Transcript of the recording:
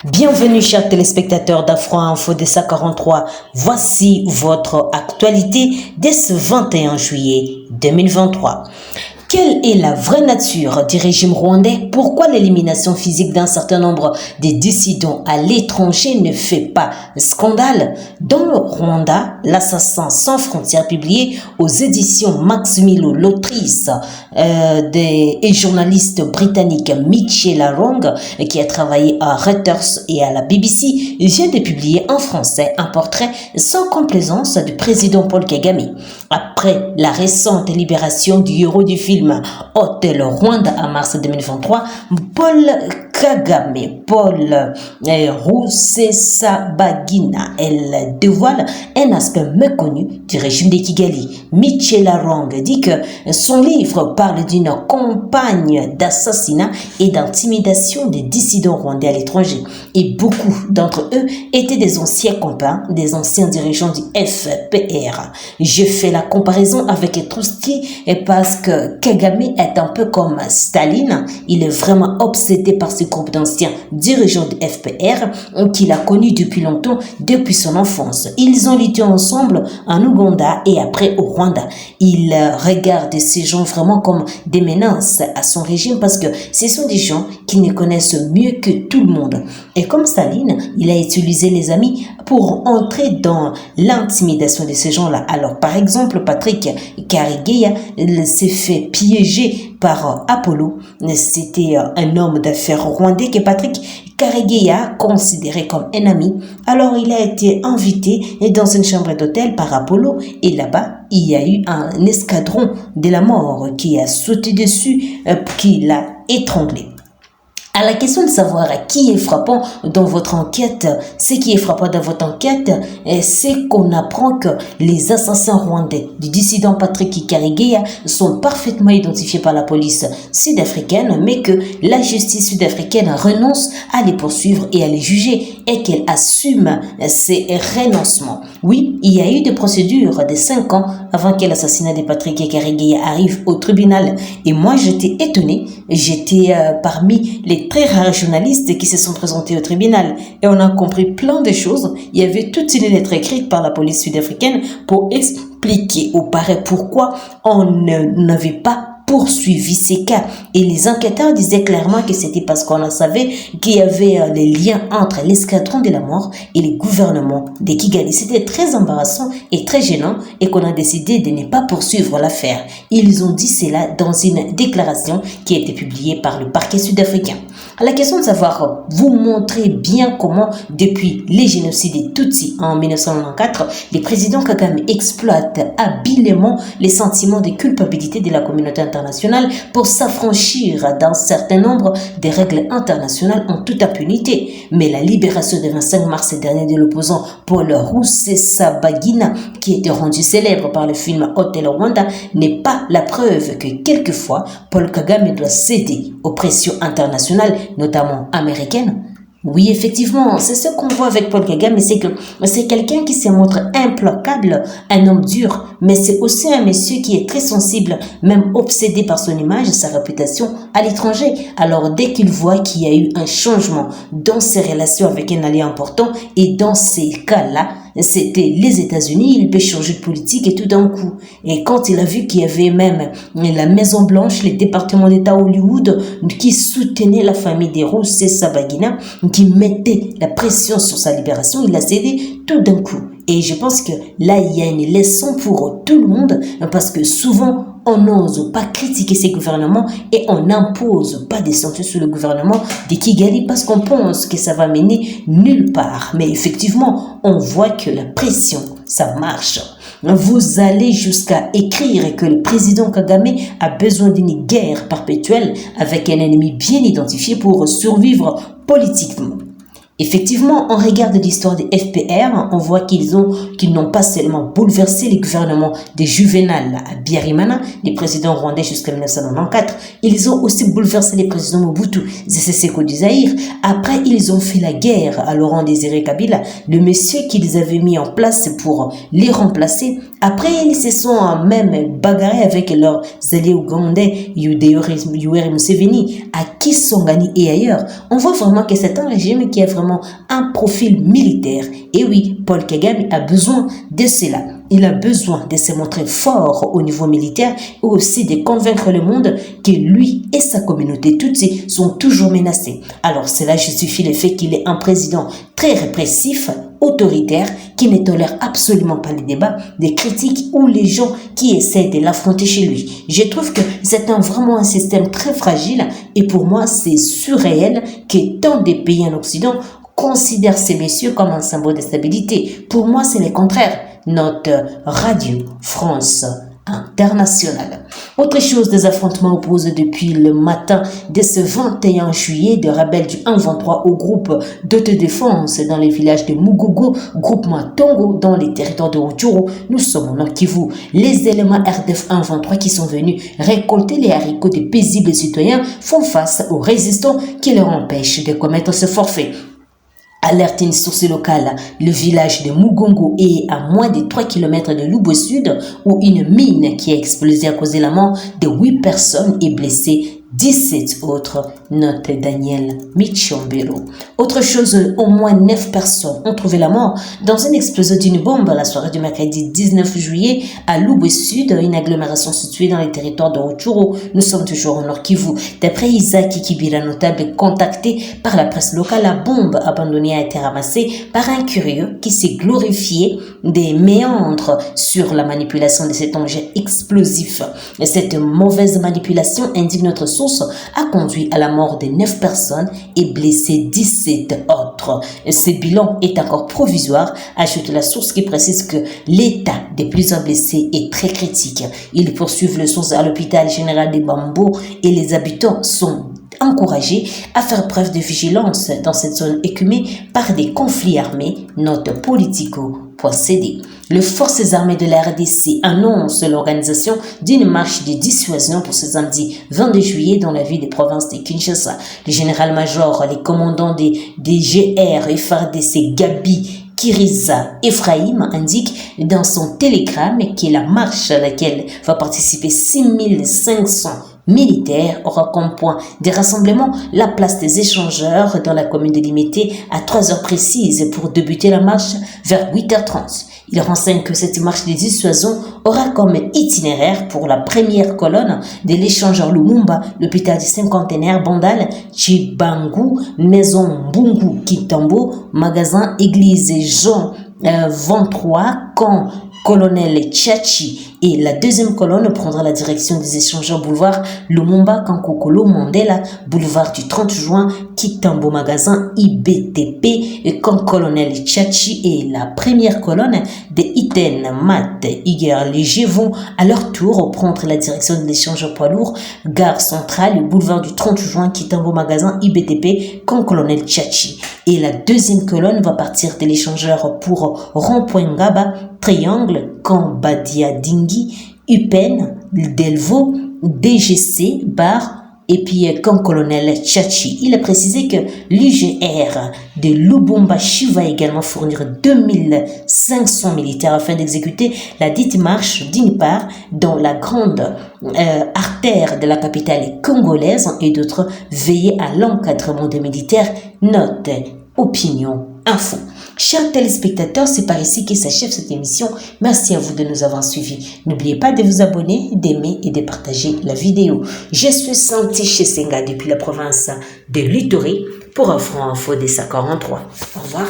Bienvenue chers téléspectateurs d'Afro Info DSA 43. Voici votre actualité dès ce 21 juillet 2023. Quelle est la vraie nature du régime rwandais? Pourquoi l'élimination physique d'un certain nombre de dissidents à l'étranger ne fait pas scandale? Dans le Rwanda, l'assassin sans frontières publié aux éditions Max Milo, l'autrice et journaliste britannique Michela Wrong, qui a travaillé à Reuters et à la BBC, vient de publier en français un portrait sans complaisance du président Paul Kagame. Après la récente libération du héros du film Hotel Rwanda en mars 2023, Paul Rusesabagina, elle dévoile un aspect méconnu du régime de Kigali. Michela Wrong dit que son livre parle d'une campagne d'assassinat et d'intimidation des dissidents rwandais à l'étranger. Et beaucoup d'entre eux étaient des anciens copains, des anciens dirigeants du FPR. Je fais la comparaison avec Trotsky parce que Kagame est un peu comme Staline. Il est vraiment obsédé par ce groupe d'anciens dirigeants du FPR qu'il a connus depuis longtemps, depuis son enfance. Ils ont lutté ensemble en Ouganda et après au Rwanda. Il regarde ces gens vraiment comme des menaces à son régime parce que ce sont des gens qui ne connaissent mieux que tout le monde. Et comme Staline, il a utilisé les amis pour entrer dans l'intimidation de ces gens-là. Alors, par exemple, Patrick Karegeya s'est fait piéger par Apollo. C'était un homme d'affaires rwandais que Patrick Karegeya considéré comme un ami. Alors, il a été invité dans une chambre d'hôtel par Apollo et là-bas, il y a eu un escadron de la mort qui a sauté dessus, qui l'a étranglé. À la question de savoir qui est frappant dans votre enquête, ce qui est frappant dans votre enquête, c'est qu'on apprend que les assassins rwandais du dissident Patrick Karegeya sont parfaitement identifiés par la police sud-africaine, mais que la justice sud-africaine renonce à les poursuivre et à les juger et qu'elle assume ces renoncements. Oui, il y a eu des procédures de 5 ans avant que l'assassinat de Patrick Karegeya arrive au tribunal. Et moi, j'étais étonnée, j'étais parmi les très rares journalistes qui se sont présentés au tribunal et on a compris plein de choses. Il y avait toute une lettre écrite par la police sud-africaine pour expliquer au parquet pourquoi on n'avait pas poursuivi ces cas. Et les enquêteurs disaient clairement que c'était parce qu'on savait qu'il y avait les liens entre l'escadron de la mort et les gouvernements de Kigali. C'était très embarrassant et très gênant et qu'on a décidé de ne pas poursuivre l'affaire. Ils ont dit cela dans une déclaration qui a été publiée par le parquet sud-africain. À la question de savoir, vous montrez bien comment, depuis les génocides des Tutsis en 1994, le président Kagame exploite habilement les sentiments de culpabilité de la communauté internationale pour s'affranchir d'un certain nombre de règles internationales en toute impunité. Mais la libération du 25 mars dernier de l'opposant Paul Rusesabagina, qui était rendu célèbre par le film Hotel Rwanda, n'est pas la preuve que quelquefois Paul Kagame doit céder aux pressions internationales, notamment américaines. Oui, effectivement, c'est ce qu'on voit avec Paul Kagame, c'est que c'est quelqu'un qui se montre implacable, un homme dur, mais c'est aussi un monsieur qui est très sensible, même obsédé par son image et sa réputation à l'étranger. Alors, dès qu'il voit qu'il y a eu un changement dans ses relations avec un allié important, et dans ces cas-là, c'était les États-Unis, il peut changer de politique et tout d'un coup. Et quand il a vu qu'il y avait même la Maison Blanche, les départements d'État Hollywood qui soutenaient la famille des Rusesabagina, qui mettaient la pression sur sa libération, il a cédé tout d'un coup. Et je pense que là, il y a une leçon pour tout le monde parce que souvent, on n'ose pas critiquer ces gouvernements et on n'impose pas des sanctions sur le gouvernement de Kigali parce qu'on pense que ça va mener nulle part. Mais effectivement, on voit que la pression, ça marche. Vous allez jusqu'à écrire que le président Kagame a besoin d'une guerre perpétuelle avec un ennemi bien identifié pour survivre politiquement. Effectivement, on regarde l'histoire des FPR, on voit qu'ils n'ont pas seulement bouleversé les gouvernements des Juvenal à Biarimana, les présidents rwandais jusqu'en 1994, ils ont aussi bouleversé les présidents Mobutu, Sese Seko du Zaïre. Après, ils ont fait la guerre à Laurent Désiré Kabila. Le monsieur qu'ils avaient mis en place pour les remplacer Après, ils se sont même bagarrés avec leurs alliés ougandais, Yoweri Museveni, à Kisangani et ailleurs. On voit vraiment que c'est un régime qui a vraiment un profil militaire. Et oui, Paul Kagame a besoin de cela. Il a besoin de se montrer fort au niveau militaire et aussi de convaincre le monde que lui et sa communauté Tutsi sont toujours menacés. Alors cela justifie le fait qu'il est un président très répressif, autoritaire, qui ne tolère absolument pas les débats, des critiques ou les gens qui essaient de l'affronter chez lui. Je trouve que c'est vraiment un système très fragile et pour moi c'est surréel que tant de pays en Occident considèrent ces messieurs comme un symbole de stabilité. Pour moi c'est le contraire. Notre Radio France Internationale. Autre chose, des affrontements opposent depuis le matin de ce 21 juillet des rebelles du 1-23 au groupe d'autodéfense dans les villages de Mugogo, groupement Tongo dans les territoires de Rutshuru. Nous sommes au Nord Kivu. Les éléments RDF 1-23 qui sont venus récolter les haricots des paisibles citoyens font face aux résistants qui leur empêchent de commettre ce forfait. Alerte une source locale, le village de Mugongo est à moins de 3 km de Lubwe Sud où une mine qui a explosé à cause de la mort de 8 personnes et blessé 17 autres, note Daniel Michombero. Autre chose, au moins 9 personnes ont trouvé la mort dans une explosion d'une bombe la soirée du mercredi 19 juillet à Lubwe Sud, une agglomération située dans les territoires de Rutshuru. Nous sommes toujours au Nord Kivu. D'après Isaac Kibira, notable contacté par la presse locale, la bombe abandonnée a été ramassée par un curieux qui s'est glorifié des méandres sur la manipulation de cet objet explosif. Et cette mauvaise manipulation, indique notre source, a conduit à la mort de 9 personnes et blessé 17 autres. Ce bilan est encore provisoire, ajoute la source qui précise que l'état des plusieurs blessés est très critique. Ils poursuivent le source à l'hôpital général de Bambo et les habitants sont encouragés à faire preuve de vigilance dans cette zone écumée par des conflits armés, note Politico.cd. Les forces armées de la RDC annoncent l'organisation d'une marche de dissuasion pour ce samedi 22 juillet dans la ville des provinces de Kinshasa. Le général-major, les commandants des GR et FARDC Gabi Kiriza Ephraim indique dans son télégramme que la marche à laquelle va participer 6500 militaires aura comme point de rassemblement la place des échangeurs dans la commune de Limité à 3 heures précises pour débuter la marche vers 8h30. Il renseigne que cette marche de dissuasion aura comme itinéraire pour la première colonne de l'échangeur Lumumba, l'hôpital du cinquantenaire Bandal, Chibangu, Maison Bungu, Kitambo, magasin Église Jean 23, camp Colonel Tchachi, et la deuxième colonne prendra la direction des échangeurs boulevard Lumumba, Kankokolo, Mandela, boulevard du 30 juin, Kitambo, magasin IBTP, et camp Colonel Tchachi, et la première colonne des Iten, Mat, Iger, Léger vont à leur tour prendre la direction de l'échangeur poids lourd, gare centrale, boulevard du 30 juin, Kitambo, magasin IBTP, camp Colonel Tchachi. Et la deuxième colonne va partir de l'échangeur pour Rond-Point Ngaba, Triangle, camp Badia Dingi, Upen, Delvaux, DGC, Bar, et puis camp Colonel Tchachi. Il a précisé que l'UGR de Lubumbashi va également fournir 2500 militaires afin d'exécuter la dite marche d'une part dans la grande artère de la capitale congolaise et d'autres veiller à l'encadrement des militaires, note Opinion Info. Chers téléspectateurs, c'est par ici que s'achève cette émission. Merci à vous de nous avoir suivis. N'oubliez pas de vous abonner, d'aimer et de partager la vidéo. Je suis Santi Chesenga depuis la province de l'Ituri pour un franc info des 43. Au revoir.